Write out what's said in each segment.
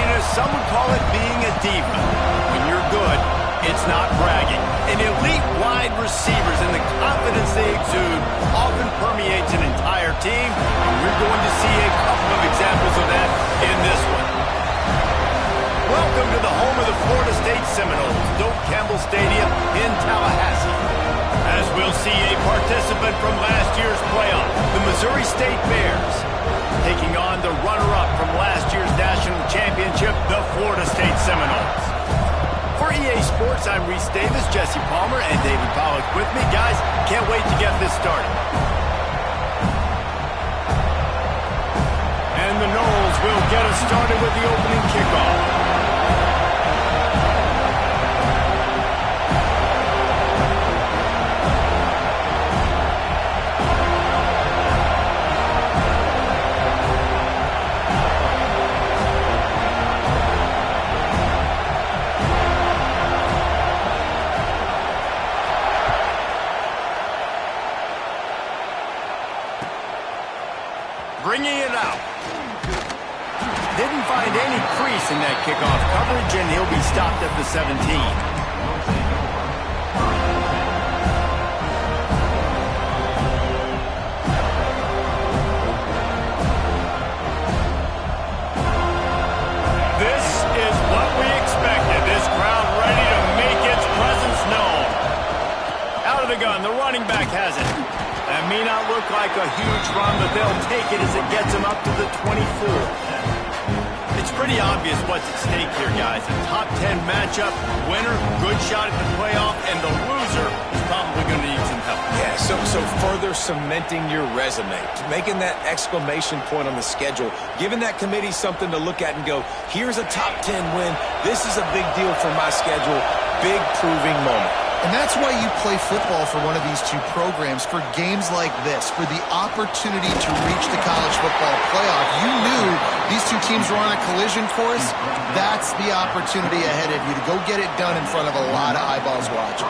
flashiness. Some would call it being a diva. When you're good, it's not bragging. And elite wide receivers and the confidence they exude often permeates an entire team. And we're going to see a couple of examples of that in this one. Welcome to the home of the Florida State Seminoles, Doak Campbell Stadium in Tallahassee. As we'll see a participant from last year's playoff, the Missouri State Bears, taking on the runner-up from last year's national championship, the Florida State Seminoles. For EA Sports, I'm Reese Davis, Jesse Palmer, and David Pollack with me. Guys, can't wait to get this started. And the Noles will get us started with the opening kickoff. Bringing it out. Didn't find any crease in that kickoff coverage, and he'll be stopped at the 17. This is what we expected. This crowd ready to make its presence known. Out of the gun, the running back has it. That may not look like a huge run, but they'll take it as it gets them up to the 24. It's pretty obvious what's at stake here, guys. A top 10 matchup, winner, good shot at the playoff, and the loser is probably going to need some help. Yeah, so further cementing your resume, making that exclamation point on the schedule, giving that committee something to look at and go, here's a top 10 win. This is a big deal for my schedule. Big proving moment. And that's why you play football for one of these two programs, for games like this, for the opportunity to reach the college football playoff. You knew these two teams were on a collision course. That's the opportunity ahead of you to go get it done in front of a lot of eyeballs watching.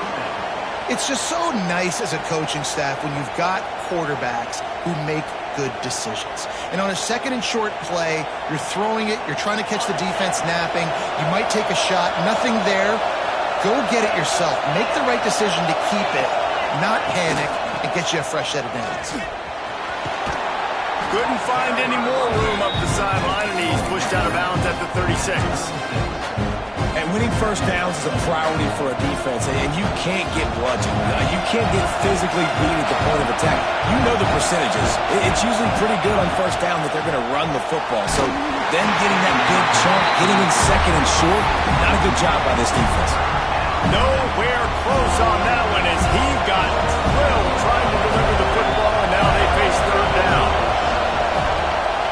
It's just so nice as a coaching staff when you've got quarterbacks who make good decisions. And on a second and short play, you're throwing it, you're trying to catch the defense napping, you might take a shot, nothing there. Go get it yourself. Make the right decision to keep it, not panic, and get you a fresh set of downs. Couldn't find any more room up the sideline, and he's pushed out of bounds at the 36. And winning first downs is a priority for a defense, and you can't get bludgeoned. You can't get physically beat at the point of attack. You know the percentages. It's usually pretty good on first down that they're going to run the football. So then getting that big chunk, getting in second and short, not a good job by this defense. Nowhere close on that one as he got drilled trying to deliver the football, and now they face third down.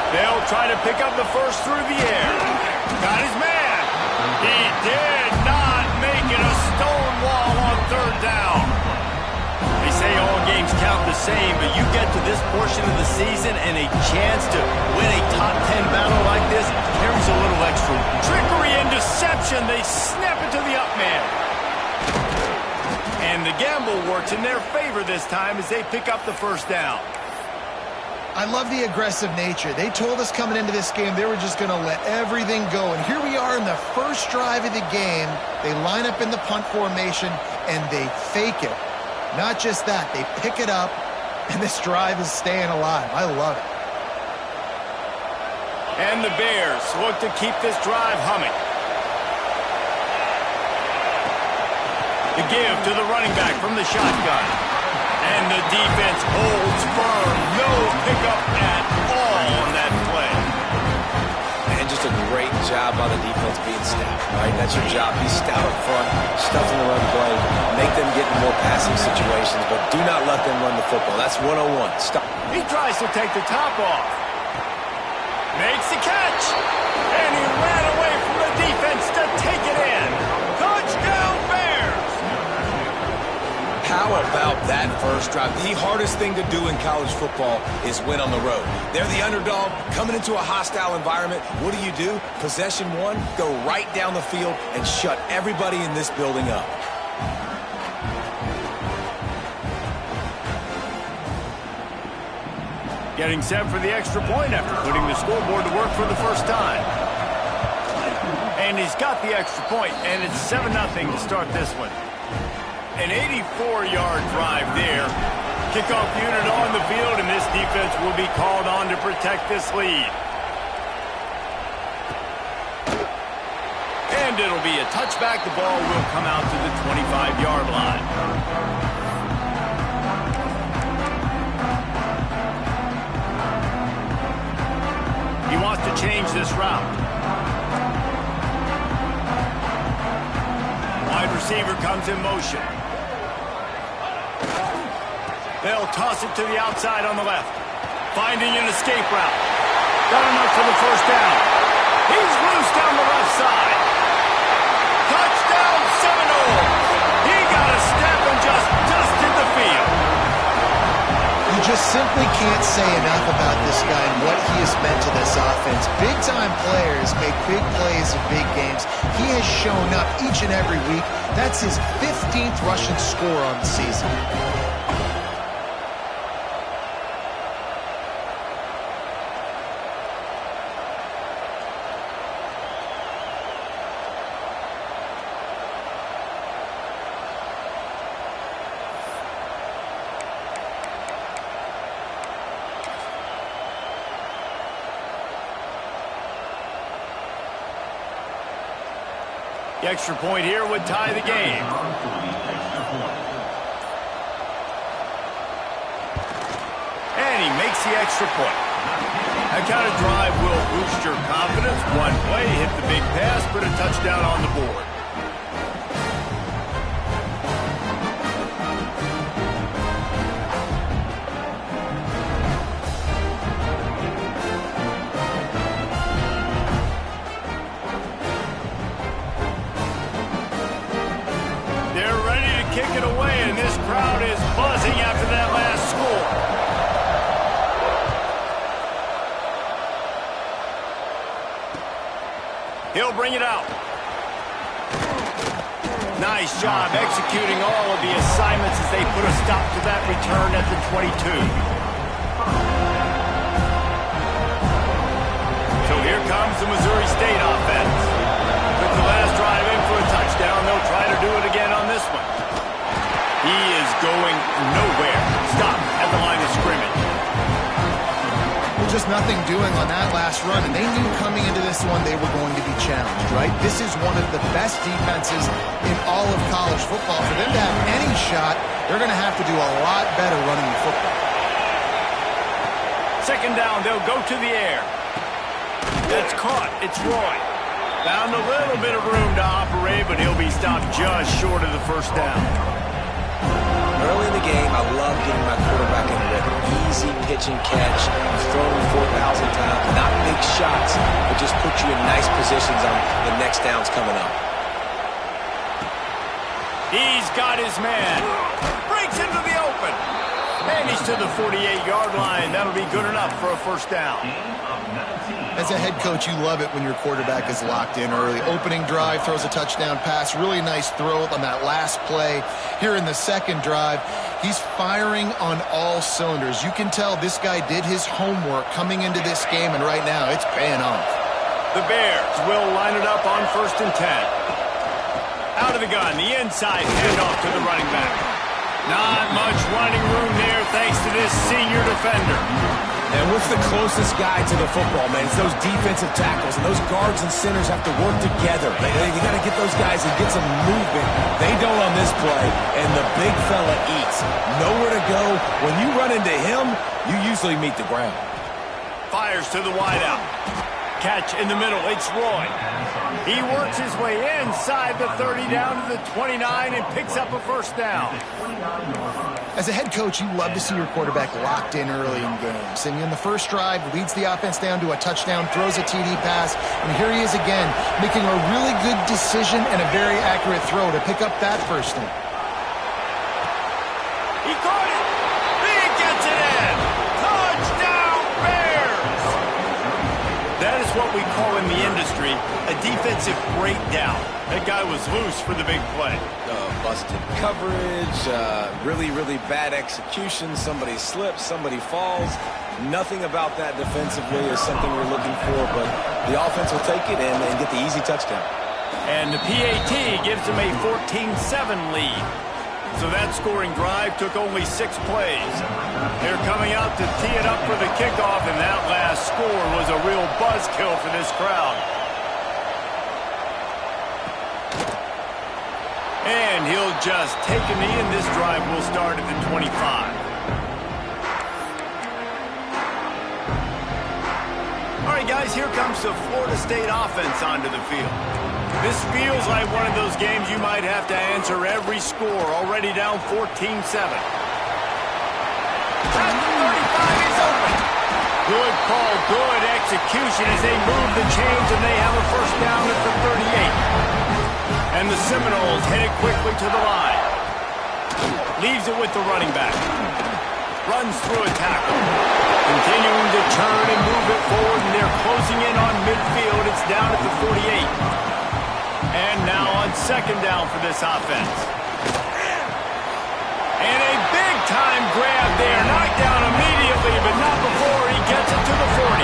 They'll try to pick up the first through the air. Got his man. He did not make it a stone wall on third down. They say all games count the same, but you get to this portion of the season and a chance to win a top 10 battle like this carries a little extra. Trickery and deception. They snap it to the up man. And the gamble works in their favor this time as they pick up the first down. I love the aggressive nature. They told us coming into this game they were just going to let everything go. And here we are in the first drive of the game. They line up in the punt formation, and they fake it. Not just that, they pick it up, and this drive is staying alive. I love it. And the Bears look to keep this drive humming. The give to the running back from the shotgun. And the defense holds firm. No pickup at all on that play. And just a great job by the defense being stout, right? That's your job. Be stout up front, stuffing the run play, make them get in more passing situations, but do not let them run the football. That's 101. Stop. He tries to take the top off. Makes the catch. And he ran away from the defense to take it in. Touchdown, Bears! How about that first drive? The hardest thing to do in college football is win on the road. They're the underdog, coming into a hostile environment. What do? Possession one, go right down the field and shut everybody in this building up. Getting set for the extra point after putting the scoreboard to work for the first time. And he's got the extra point, and it's 7-0 to start this one. An 84-yard drive there. Kickoff unit on the field, and this defense will be called on to protect this lead. And it'll be a touchback. The ball will come out to the 25-yard line. He wants to change this route. Wide receiver comes in motion. They'll toss it to the outside on the left. Finding an escape route. Got enough for the first down. He's loose down the left side. Touchdown Seminoles. He got a step and just dusted the field. You just simply can't say enough about this guy and what he has meant to this offense. Big-time players make big plays in big games. He has shown up each and every week. That's his 15th rushing score on the season. The extra point here would tie the game. And he makes the extra point. That kind of drive will boost your confidence. One play, hit the big pass, put a touchdown on the board. Kick it away, and this crowd is buzzing after that last score. He'll bring it out. Nice job executing all of the assignments as they put a stop to that return at the 22. So here comes the Missouri State offense. With the last drive in for a touchdown, they'll try to do it again on this one. He is going nowhere. Stop at the line of scrimmage. Well, just nothing doing on that last run, and they knew coming into this one they were going to be challenged, right? This is one of the best defenses in all of college football. For them to have any shot, they're going to have to do a lot better running the football. Second down, they'll go to the air. That's caught. It's Roy. Found a little bit of room to operate, but he'll be stopped just short of the first down. Early in the game, I love getting my quarterback in a rhythm. Easy pitch and catch. You've thrown 4,000 times. Not big shots, but just put you in nice positions on the next downs coming up. He's got his man. Breaks into the open. And he's to the 48-yard line. That'll be good enough for a first down. As a head coach, you love it when your quarterback is locked in early. Opening drive, throws a touchdown pass. Really nice throw on that last play. Here in the second drive, he's firing on all cylinders. You can tell this guy did his homework coming into this game, and right now it's paying off. The Bears will line it up on 1st and 10. Out of the gun, the inside handoff to the running back. Not much running room there thanks to this senior defender. And what's the closest guy to the football, man? It's those defensive tackles, and those guards and centers have to work together. You got to get those guys and get some movement. They don't on this play, and the big fella eats. Nowhere to go. When you run into him, you usually meet the ground. Fires to the wideout. Catch in the middle. It's Roy. He works his way inside the 30 down to the 29 and picks up a first down. As a head coach, you love to see your quarterback locked in early in games. And in the first drive, leads the offense down to a touchdown, throws a TD pass, and here he is again, making a really good decision and a very accurate throw to pick up that first down. He caught it! He gets it in! Touchdown, Bears! That is what what we call in the industry a defensive breakdown. That guy was loose for the big play. Busted coverage, really, really bad execution. Somebody slips, somebody falls. Nothing about that defensively is something we're looking for, but the offense will take it and get the easy touchdown. And the PAT gives them a 14-7 lead. So that scoring drive took only 6 plays. They're coming out to tee it up for the kickoff, and that last score was a real buzzkill for this crowd. And he'll just take a knee, and this drive will start at the 25. All right, guys, here comes the Florida State offense onto the field. This feels like one of those games you might have to answer every score, already down 14-7. At the 35, he's open. Good call, good execution as they move the chains, and they have a first down at the 38. And the Seminoles headed quickly to the line. Leaves it with the running back. Runs through a tackle. Continuing to turn and move it forward, and they're closing in on midfield. It's down at the 48. And now on second down for this offense. And a big-time grab there. Knocked down immediately, but not before he gets it to the 40.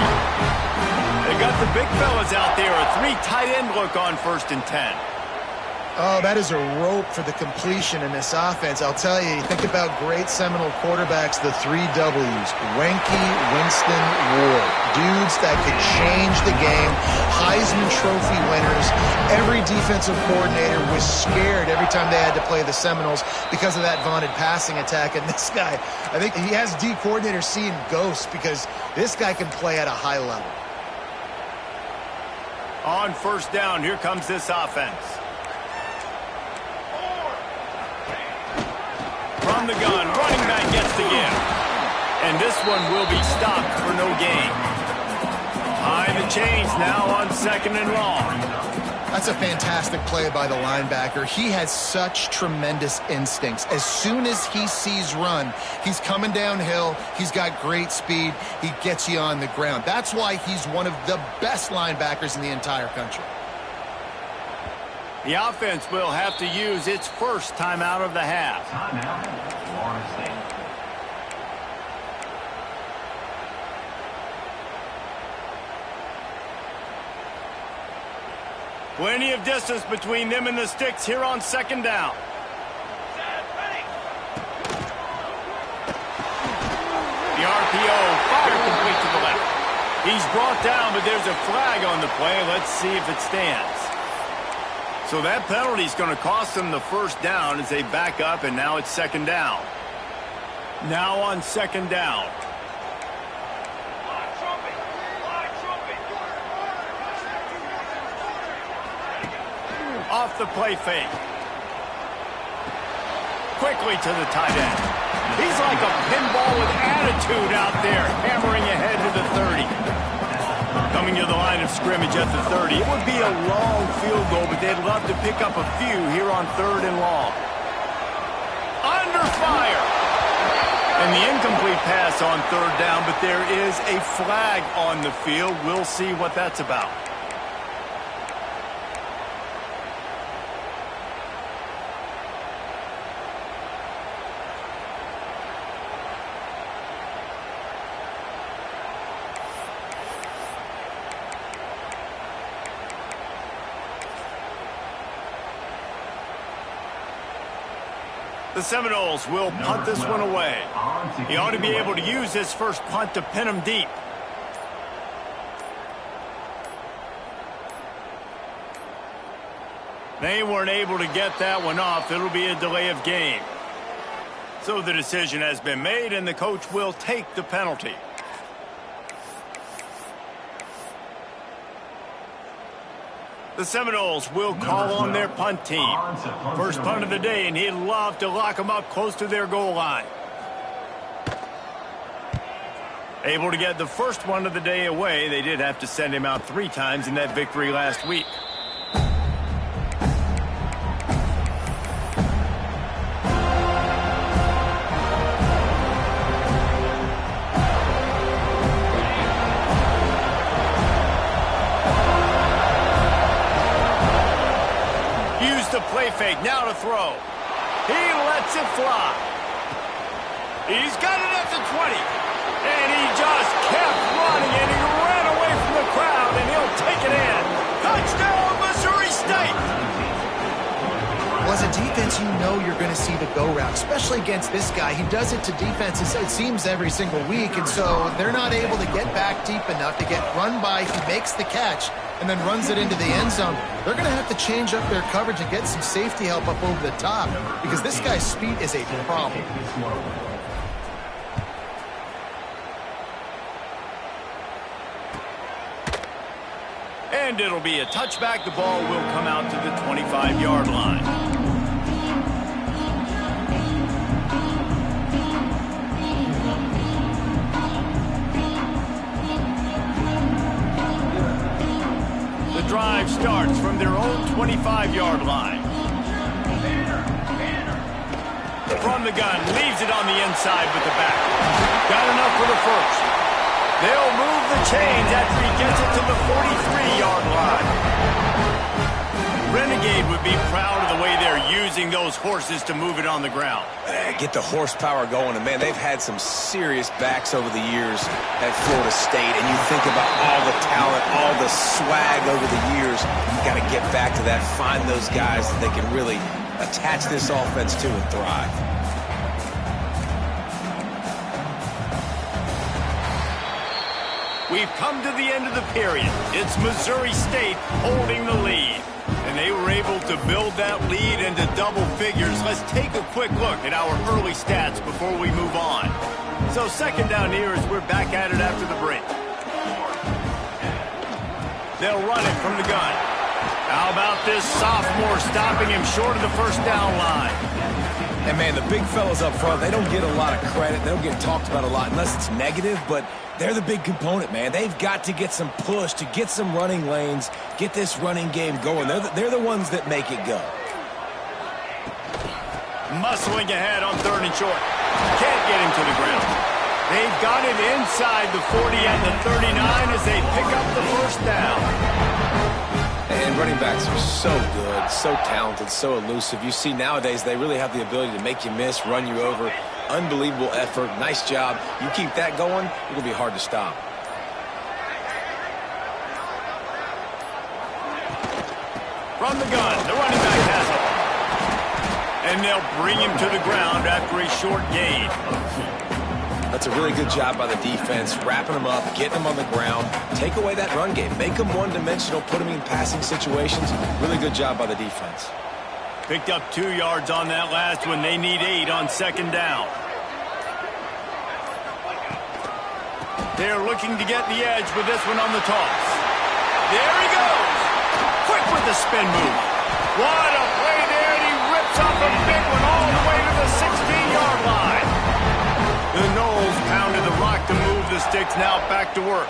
They got the big fellas out there. A 3 tight end look on 1st and 10. Oh, that is a rope for the completion in this offense. I'll tell you, think about great Seminole quarterbacks, the 3 W's. Wenke, Winston, Ward. Dudes that could change the game. Heisman Trophy winners. Every defensive coordinator was scared every time they had to play the Seminoles because of that vaunted passing attack. And this guy, I think he has D coordinators seeing ghosts because this guy can play at a high level. On first down, here comes this offense. From the gun, running back gets the give. And this one will be stopped for no gain. Time to change now on 2nd and long. That's a fantastic play by the linebacker. He has such tremendous instincts. As soon as he sees run, he's coming downhill. He's got great speed. He gets you on the ground. That's why he's one of the best linebackers in the entire country. The offense will have to use its first timeout of the half. Timeout, Florida State. Plenty of distance between them and the sticks here on 2nd down. The RPO fired complete to the left. He's brought down, but there's a flag on the play. Let's see if it stands. So that penalty is going to cost them the first down as they back up, and now it's 2nd down. Now on 2nd down. Off the play fake. Quickly to the tight end. He's like a pinball with attitude out there, hammering ahead to the 30. Coming to the line of scrimmage at the 30. It would be a long field goal, but they'd love to pick up a few here on 3rd and long. Under fire. And the incomplete pass on 3rd down, but there is a flag on the field. We'll see what that's about. The Seminoles will punt this one away. He ought to be able to use his first punt to pin him deep. They weren't able to get that one off. It'll be a delay of game. So the decision has been made, and the coach will take the penalty. The Seminoles will call on their punt team. First punt of the day, and he'd love to lock them up close to their goal line. Able to get the first one of the day away. They did have to send him out 3 times in that victory last week. throw. He lets it fly. He's got it at the 20. And he just kept running, and he ran away from the crowd, and he'll take it in. Touchdown, Missouri State! Well, as a defense, you know you're going to see the go route, especially against this guy. He does it to defenses, it seems, every single week, and so they're not able to get back deep enough to get run by. He makes the catch and then runs it into the end zone. They're going to have to change up their coverage and get some safety help up over the top because this guy's speed is a problem. And it'll be a touchback. The ball will come out to the 25-yard line. The drive starts from their own 25-yard line. From the gun, leaves it on the inside with the back. Got enough for the first. They'll move the chains after he gets it to the 43-yard line. Renegade would be proud of the way they're using those horses to move it on the ground. Get the horsepower going, and man, they've had some serious backs over the years at Florida State, and you think about all the talent, all the swag over the years. You got to get back to that, find those guys that they can really attach this offense to and thrive. We've come to the end of the period. It's Missouri State holding the lead. And they were able to build that lead into double figures. Let's take a quick look at our early stats before we move on. So second down here as we're back at it after the break. They'll run it from the gun. How about this sophomore stopping him short of the first down line? And man, the big fellas up front, they don't get a lot of credit. They don't get talked about a lot unless it's negative, but they're the big component, man. They've got to get some push, to get some running lanes, get this running game going. They're the ones that make it go. Muscling ahead on third and short. Can't get him to the ground. They've got it inside the 40 and the 39 as they pick up the first down. And running backs are so good, so talented, so elusive. You see nowadays they really have the ability to make you miss, run you over. Unbelievable effort. Nice job. You keep that going, it'll be hard to stop. From the gun, the running back has it. And they'll bring him to the ground after a short gain. That's a really good job by the defense, wrapping them up, getting them on the ground. Take away that run game. Make them one-dimensional, put them in passing situations. Really good job by the defense. Picked up 2 yards on that last one. They need 8 on second down. They're looking to get the edge with this one on the toss. There he goes. Quick with the spin move. What a play there, and he rips off a big one all the way to the 16-yard line. The Noles pounded the rock to move the sticks, now back to work.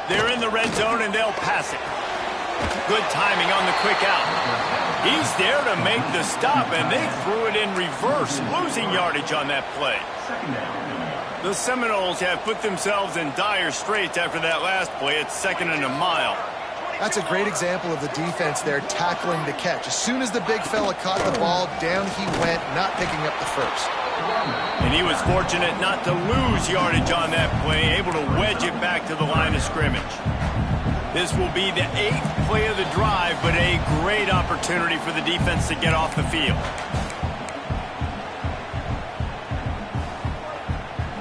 They're in the red zone, and they'll pass it. Good timing on the quick out. He's there to make the stop, and they threw it in reverse, losing yardage on that play. The Seminoles have put themselves in dire straits after that last play. It's second and a mile. That's a great example of the defense there tackling the catch. As soon as the big fella caught the ball, down he went, not picking up the first. And he was fortunate not to lose yardage on that play, able to wedge it back to the line of scrimmage. This will be the 8th play of the drive, but a great opportunity for the defense to get off the field.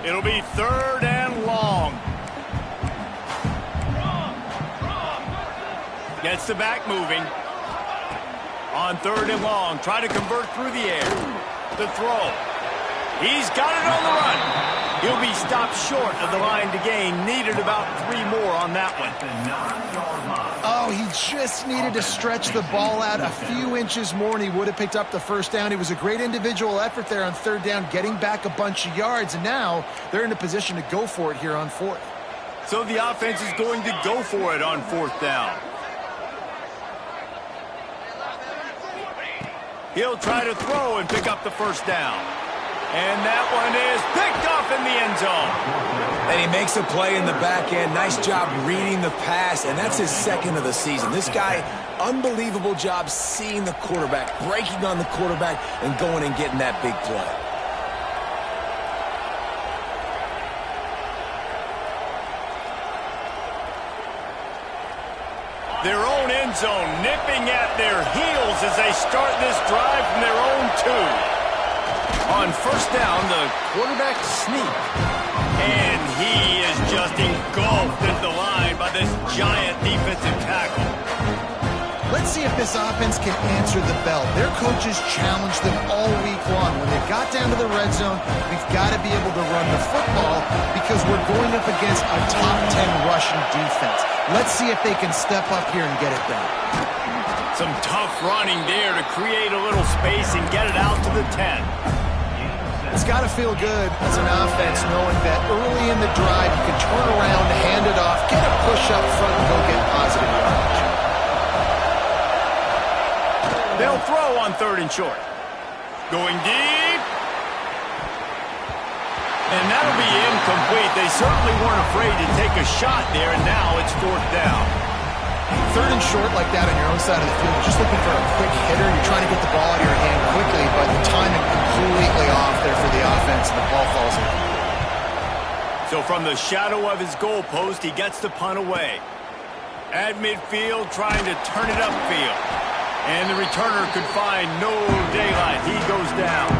It'll be third and long. Gets the back moving. On third and long, try to convert through the air. The throw. He's got it on the run. He'll be stopped short of the line to gain. Needed about 3 more on that one. Oh, he just needed to stretch the ball out a few inches more, and he would have picked up the first down. It was a great individual effort there on third down, getting back a bunch of yards, and now they're in a position to go for it here on fourth. So the offense is going to go for it on fourth down. He'll try to throw and pick up the first down. And that one is picked off in the end zone. And he makes a play in the back end. Nice job reading the pass, and that's his second of the season. This guy, unbelievable job seeing the quarterback, breaking on the quarterback, and going and getting that big play. Their own end zone nipping at their heels as they start this drive from their own 2. On first down, the quarterback sneak. And he is just engulfed into the line by this giant defensive tackle. Let's see if this offense can answer the bell. Their coaches challenged them all week long. When they got down to the red zone, we've got to be able to run the football because we're going up against a top 10 rushing defense. Let's see if they can step up here and get it done. Some tough running there to create a little space and get it out to the 10. It's got to feel good as an offense knowing that early in the drive you can turn around, hand it off, get a push up front, and go get positive yardage. They'll throw on 3rd and short. Going deep. And that'll be incomplete. They certainly weren't afraid to take a shot there, and now it's 4th down. 3rd and short like that on your own side of the field. You're just looking for a quick hitter. You're trying to get the ball out of your hand quickly, but the timing completely off there for the offense, and the ball falls in. So from the shadow of his goalpost, he gets the punt away. At midfield, trying to turn it upfield. And the returner could find no daylight. He goes down.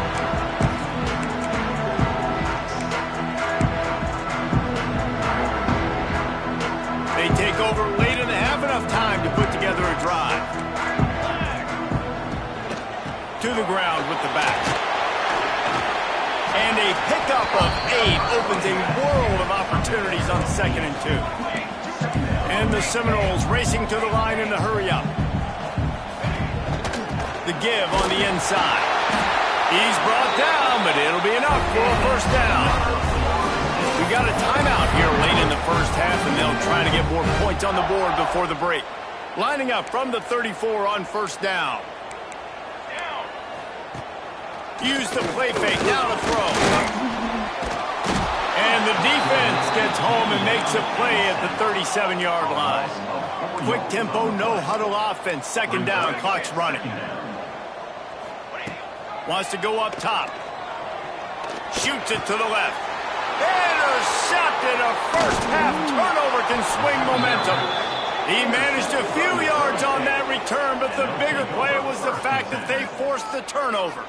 They take over late and have enough time to put together a drive. To the ground with the back. And a pickup of 8 opens a world of opportunities on 2nd and 2. And the Seminoles racing to the line in a hurry up. The give on the inside. He's brought down, but it'll be enough for a 1st down. We got a timeout here late in the first half, and they'll try to get more points on the board before the break. Lining up from the 34 on 1st down. Use the play fake, now to throw. And the defense gets home and makes a play at the 37-yard line. Quick tempo, no huddle offense. 2nd down, clock's running. Wants to go up top. Shoots it to the left. Intercepted. A first-half turnover can swing momentum. He managed a few yards on that return, but the bigger play was the fact that they forced the turnover.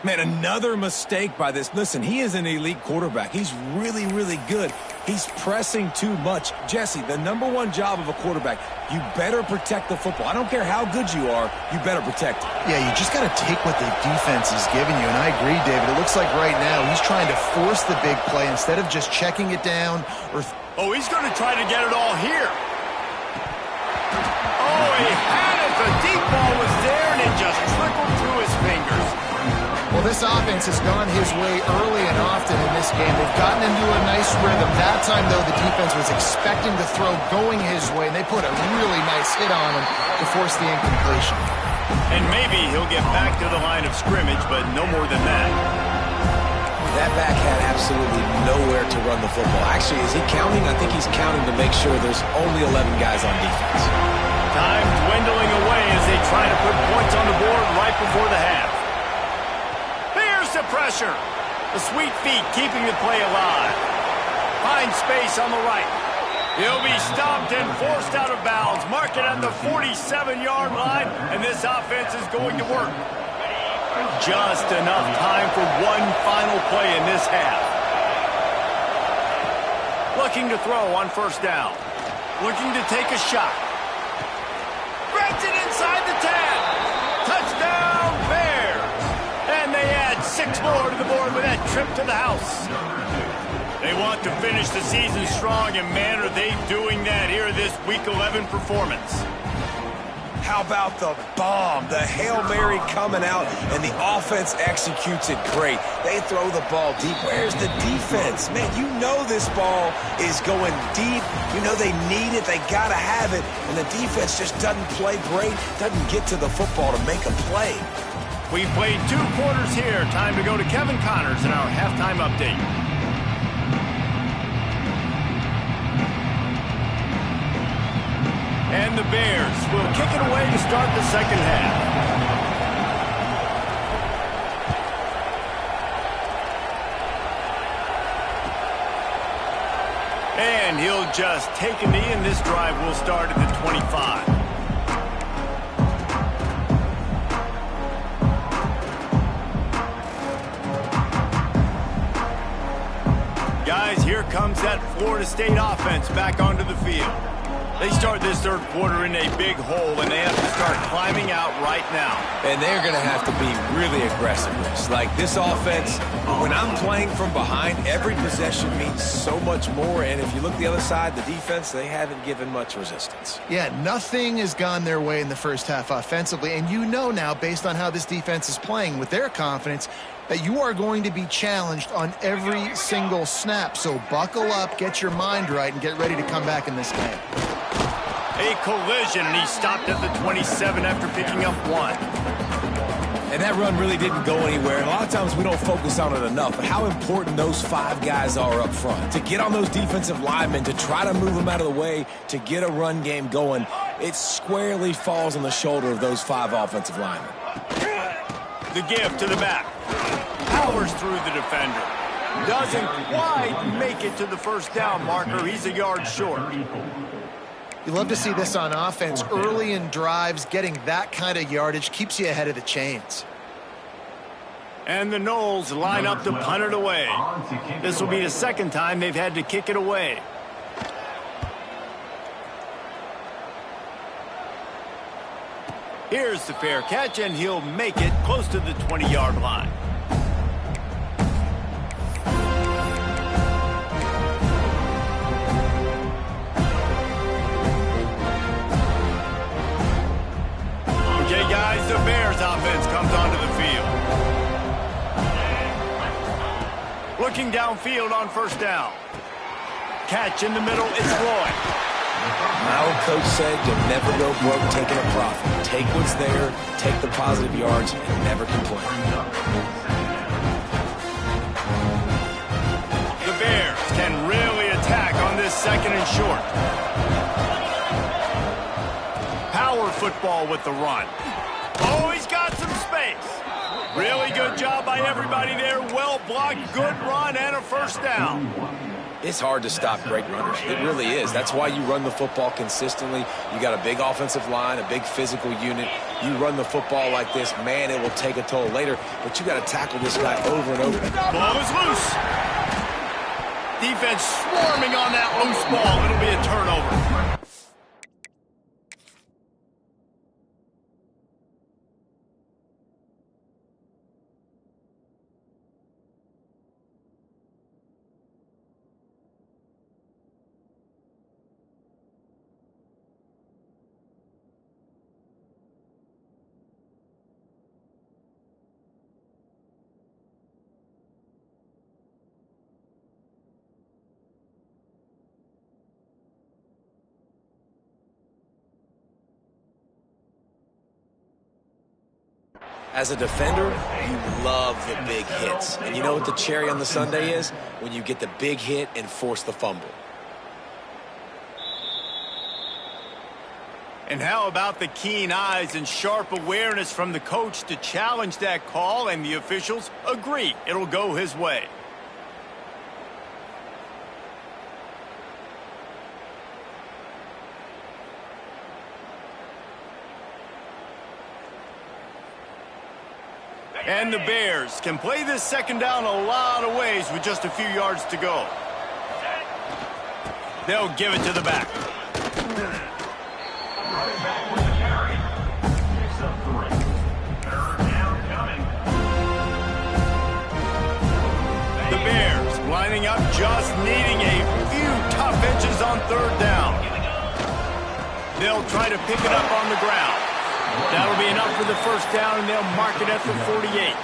Man, another mistake by this. Listen, he is an elite quarterback. He's really, really good. He's pressing too much. Jesse, the #1 job of a quarterback, you better protect the football. I don't care how good you are, you better protect it. Yeah, you just got to take what the defense is giving you, and I agree, David. It looks like right now he's trying to force the big play instead of just checking it down. Oh, he's going to try to get it all here. Oh, he had it. The deep ball was there, and it just trickled through his fingers. Well, this offense has gone his way early and often in this game. They've gotten into a nice rhythm. That time, though, the defense was expecting the throw going his way, and they put a really nice hit on him to force the incompletion. And maybe he'll get back to the line of scrimmage, but no more than that. That back had absolutely nowhere to run the football. Actually, is he counting? I think he's counting to make sure there's only 11 guys on defense. Time dwindling away as they try to put points on the board right before the half. Here's the pressure. The sweet feet keeping the play alive. Finds space on the right. He'll be stopped and forced out of bounds. Mark it at the 47-yard line, and this offense is going to work. Just enough time for one final play in this half. Looking to throw on 1st down. Looking to take a shot. Grabs it inside the 10. Touchdown, Bears. And they add 6 more to the board with that trip to the house. They want to finish the season strong, and man, are they doing that here this Week 11 performance. How about the bomb? The Hail Mary coming out, and the offense executes it great. They throw the ball deep. Where's the defense? Man, you know this ball is going deep. You know they need it. They got to have it. And the defense just doesn't play great, doesn't get to the football to make a play. We've played 2 quarters here. Time to go to Kevin Connors in our halftime update. And the Bears will kick it away to start the second half. And he'll just take a knee, and this drive will start at the 25. Guys, here comes that Florida State offense back onto the field. They start this third quarter in a big hole, and they have to start climbing out right now. And they're going to have to be really aggressive. Like this offense, when I'm playing from behind, every possession means so much more. And if you look the other side, the defense, they haven't given much resistance. Yeah, nothing has gone their way in the first half offensively. And you know now, based on how this defense is playing with their confidence, that you are going to be challenged on every single snap. So buckle up, get your mind right, and get ready to come back in this game. A collision, and he stopped at the 27 after picking up 1. And that run really didn't go anywhere. And a lot of times we don't focus on it enough, but how important those 5 guys are up front. To get on those defensive linemen, to try to move them out of the way, to get a run game going, it squarely falls on the shoulder of those 5 offensive linemen. The give to the back. Powers through the defender. Doesn't quite make it to the first down marker. He's a yard short. You love to see this on offense. Early in drives, getting that kind of yardage keeps you ahead of the chains. And the Knowles line up to punt it away. This will be the second time they've had to kick it away. Here's the fair catch, and he'll make it close to the 20-yard line. Okay, guys, the Bears offense comes onto the field. Looking downfield on first down. Catch in the middle, it's Roy. My old coach said you'll never go broke taking a profit. Take what's there, take the positive yards, and never complain. The Bears can really attack on this second and short. Power football with the run. Oh, he's got some space. Really good job by everybody there. Well blocked, good run, and a first down. It's hard to stop great runners. It really is. That's why you run the football consistently. You got a big offensive line, a big physical unit. You run the football like this, man, it will take a toll later, but you got to tackle this guy over and over. Ball is loose. Defense swarming on that loose ball. It'll be a turnover. As a defender, you love the big hits. And you know what the cherry on the sundae is? When you get the big hit and force the fumble. And how about the keen eyes and sharp awareness from the coach to challenge that call, and the officials agree it'll go his way. And the Bears can play this second down a lot of ways with just a few yards to go. They'll give it to the back. The Bears lining up, just needing a few tough inches on third down. They'll try to pick it up on the ground. That'll be enough for the first down, and they'll mark it at the 48.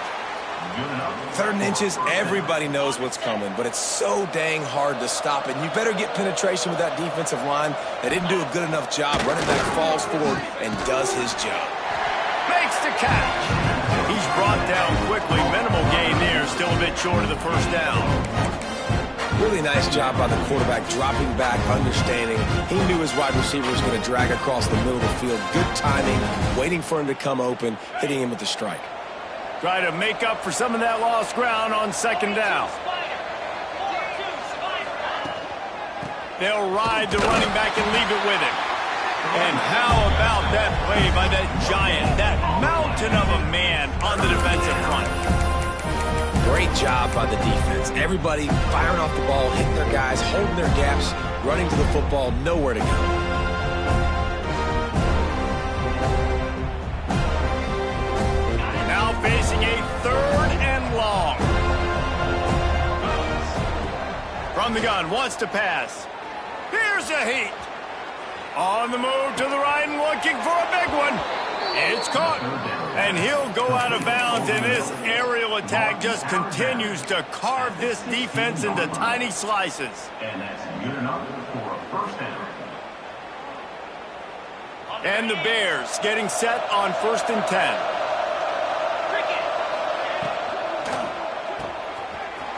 Third and inches, everybody knows what's coming, but it's so dang hard to stop it. You better get penetration with that defensive line. They didn't do a good enough job. Running back falls forward and does his job. Makes the catch. He's brought down quickly. Minimal gain there. Still a bit short of the first down. Really nice job by the quarterback, dropping back, understanding. He knew his wide receiver was going to drag across the middle of the field. Good timing, waiting for him to come open, hitting him with the strike. Try to make up for some of that lost ground on second down. They'll ride the running back and leave it with him. And how about that play by that giant, that mountain of a man on the defensive front? Great job by the defense. Everybody firing off the ball, hitting their guys, holding their gaps, running to the football, nowhere to go. Now facing a 3rd and long. From the gun, wants to pass. Here's a heat. On the move to the right and looking for a big one. It's caught. And he'll go out of bounds, and this aerial attack just continues to carve this defense into tiny slices. And that's good enough for a first down. And the Bears getting set on 1st and 10.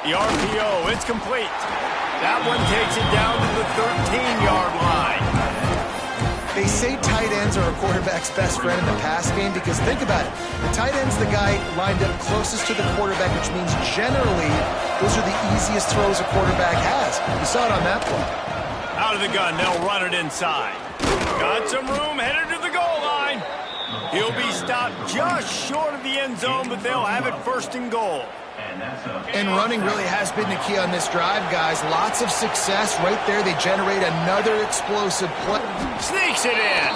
The RPO, it's complete. That one takes it down to the 13-yard line. They say tight ends are a quarterback's best friend in the pass game because think about it. The tight end's the guy lined up closest to the quarterback, which means generally those are the easiest throws a quarterback has. You saw it on that play. Out of the gun, they'll run it inside. Got some room, headed to the goal line. He'll be stopped just short of the end zone, but they'll have it 1st and goal. And running really has been the key on this drive, guys. Lots of success right there. They generate another explosive play. Sneaks it in.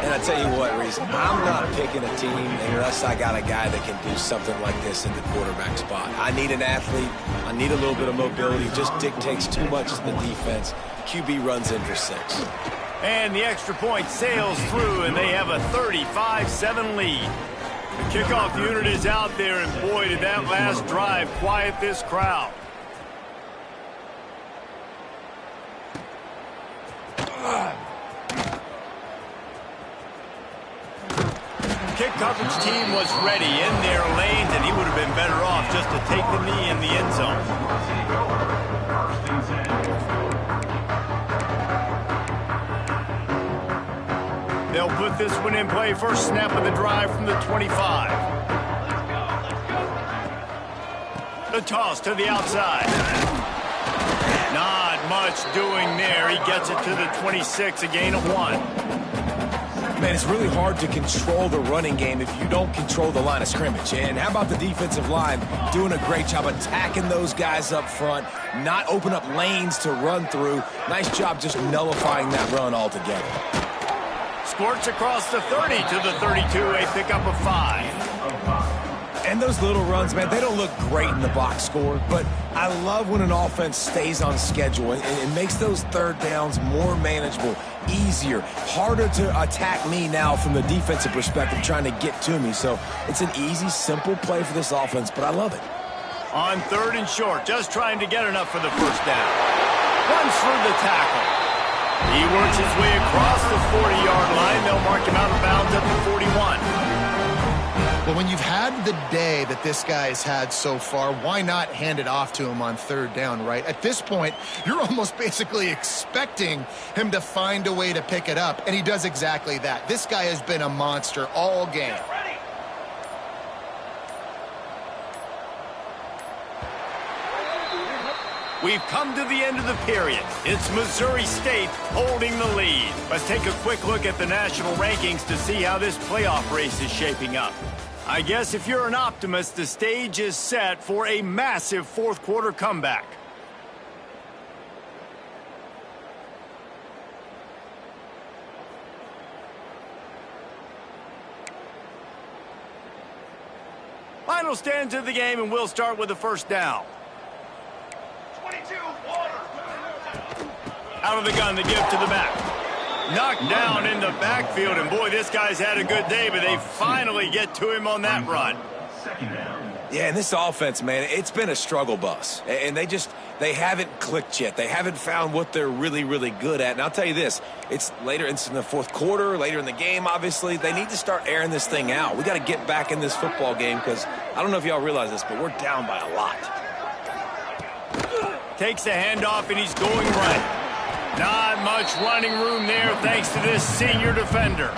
And I tell you what, Reese, I'm not picking a team unless I got a guy that can do something like this in the quarterback spot. I need an athlete. I need a little bit of mobility. It just dictates too much to the defense. QB runs in for 6. And the extra point sails through, and they have a 35-7 lead. The kickoff unit is out there, and boy, did that last drive quiet this crowd. Kick coverage team was ready in their lanes, and he would have been better off just to take the knee in the end zone. They'll put this one in play. First snap of the drive from the 25. The toss to the outside. Not much doing there. He gets it to the 26, a gain of 1. Man, it's really hard to control the running game if you don't control the line of scrimmage. And how about the defensive line doing a great job attacking those guys up front, not open up lanes to run through. Nice job just nullifying that run altogether. Squirts across the 30 to the 32, a pickup of 5. And those little runs, man, they don't look great in the box score, but I love when an offense stays on schedule and makes those 3rd downs more manageable, easier, harder to attack me now from the defensive perspective trying to get to me. So it's an easy, simple play for this offense, but I love it. On 3rd and short, just trying to get enough for the first down. Runs through the tackle. He works his way across the 40-yard line. They'll mark him out of bounds at the 41. Well, when you've had the day that this guy's had so far, why not hand it off to him on 3rd down, right? At this point, you're almost basically expecting him to find a way to pick it up, and he does exactly that. This guy has been a monster all game. We've come to the end of the period. It's Missouri State holding the lead. Let's take a quick look at the national rankings to see how this playoff race is shaping up. I guess if you're an optimist, the stage is set for a massive 4th quarter comeback. Final stands of the game, and we'll start with the first down. Out of the gun, the give to the back. Knocked down in the backfield, and boy, this guy's had a good day, but they finally get to him on that run. Yeah, and this offense, man, it's been a struggle bus. And they They haven't clicked yet. They haven't found what they're really, really good at. And I'll tell you this, it's later, it's in the fourth quarter, later in the game, obviously. They need to start airing this thing out. We got to get back in this football game because I don't know if y'all realize this, but we're down by a lot. Takes the handoff, and he's going right. Not much running room there thanks to this senior defender.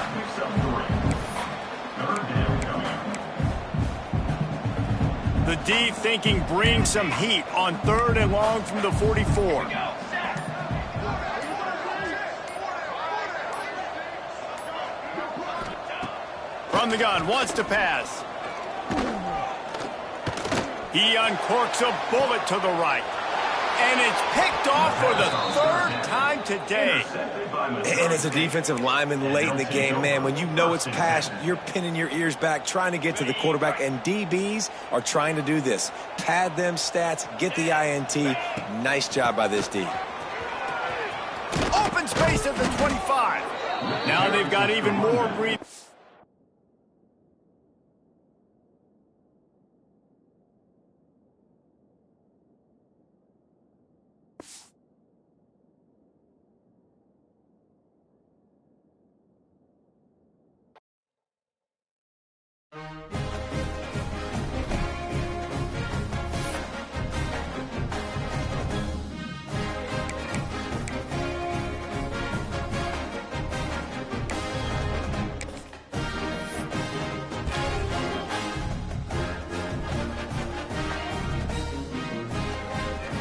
The D thinking bring some heat on 3rd and long from the 44. From the gun, wants to pass. He uncorks a bullet to the right. And it's picked off for the 3rd time today. And as a defensive lineman late in the game, man, when you know it's past, you're pinning your ears back, trying to get to the quarterback, and DBs are trying to do this. Pad them stats, get the INT. Nice job by this D. Open space at the 25. Now they've got even more breathing.